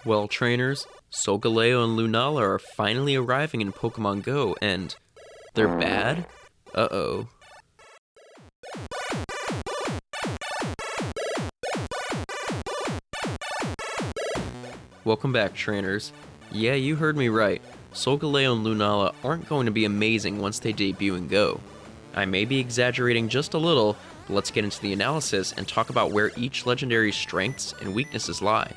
Well, trainers, Solgaleo and Lunala are finally arriving in Pokemon Go, and they're bad? Uh-oh. Welcome back, trainers. Yeah, you heard me right. Solgaleo and Lunala aren't going to be amazing once they debut in Go. I may be exaggerating just a little, but let's get into the analysis and talk about where each legendary's strengths and weaknesses lie.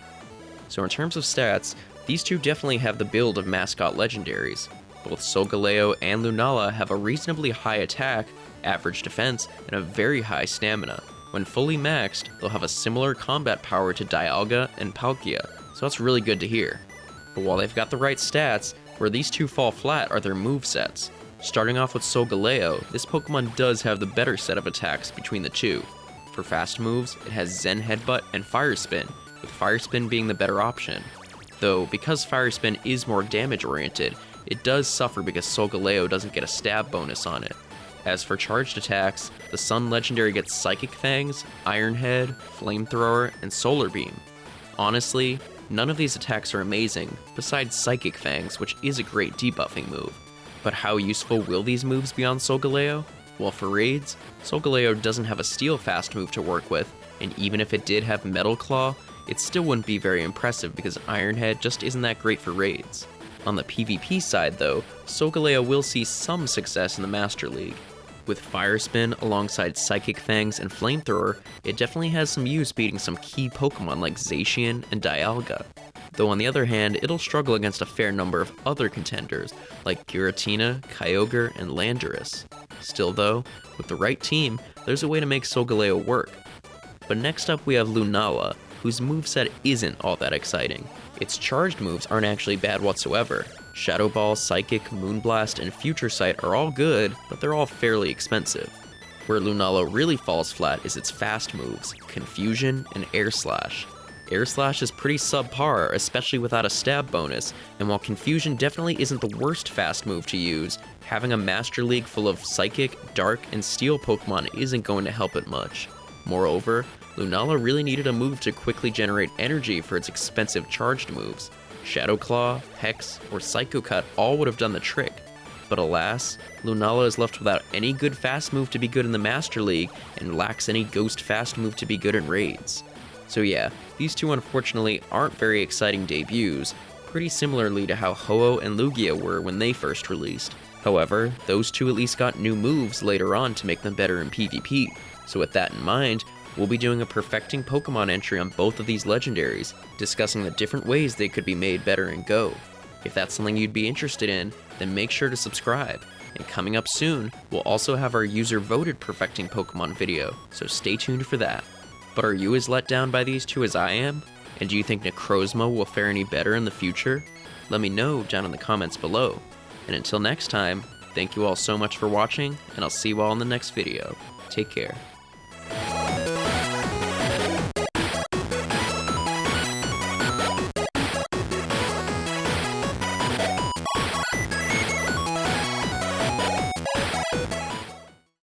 So in terms of stats, these two definitely have the build of mascot legendaries. Both Solgaleo and Lunala have a reasonably high attack, average defense, and a very high stamina. When fully maxed, they'll have a similar combat power to Dialga and Palkia, so that's really good to hear. But while they've got the right stats, where these two fall flat are their movesets. Starting off with Solgaleo, this Pokemon does have the better set of attacks between the two. For fast moves, it has Zen Headbutt and Fire Spin, with Fire Spin being the better option. Though, because Fire Spin is more damage oriented, it does suffer because Solgaleo doesn't get a stab bonus on it. As for charged attacks, the Sun Legendary gets Psychic Fangs, Iron Head, Flamethrower, and Solar Beam. Honestly, none of these attacks are amazing, besides Psychic Fangs, which is a great debuffing move. But how useful will these moves be on Solgaleo? Well, for raids, Solgaleo doesn't have a Steel Fast move to work with, and even if it did have Metal Claw, it still wouldn't be very impressive because Iron Head just isn't that great for raids. On the PvP side though, Solgaleo will see some success in the Master League. With Fire Spin alongside Psychic Fangs and Flamethrower, it definitely has some use beating some key Pokemon like Zacian and Dialga. Though on the other hand, it'll struggle against a fair number of other contenders like Giratina, Kyogre, and Landorus. Still though, with the right team, there's a way to make Solgaleo work. But next up we have Lunala, whose moveset isn't all that exciting. Its charged moves aren't actually bad whatsoever. Shadow Ball, Psychic, Moonblast, and Future Sight are all good, but they're all fairly expensive. Where Lunala really falls flat is its fast moves, Confusion and Air Slash. Air Slash is pretty subpar, especially without a stab bonus, and while Confusion definitely isn't the worst fast move to use, having a Master League full of Psychic, Dark, and Steel Pokemon isn't going to help it much. Moreover, Lunala really needed a move to quickly generate energy for its expensive charged moves. Shadow Claw, Hex, or Psycho Cut all would have done the trick. But alas, Lunala is left without any good fast move to be good in the Master League, and lacks any ghost fast move to be good in raids. So yeah, these two unfortunately aren't very exciting debuts, pretty similarly to how Ho-Oh and Lugia were when they first released. However, those two at least got new moves later on to make them better in PvP, so with that in mind, we'll be doing a Perfecting Pokemon entry on both of these legendaries, discussing the different ways they could be made better in Go. If that's something you'd be interested in, then make sure to subscribe. And coming up soon, we'll also have our user-voted Perfecting Pokemon video, so stay tuned for that. But are you as let down by these two as I am? And do you think Necrozma will fare any better in the future? Let me know down in the comments below. And until next time, thank you all so much for watching, and I'll see you all in the next video. Take care.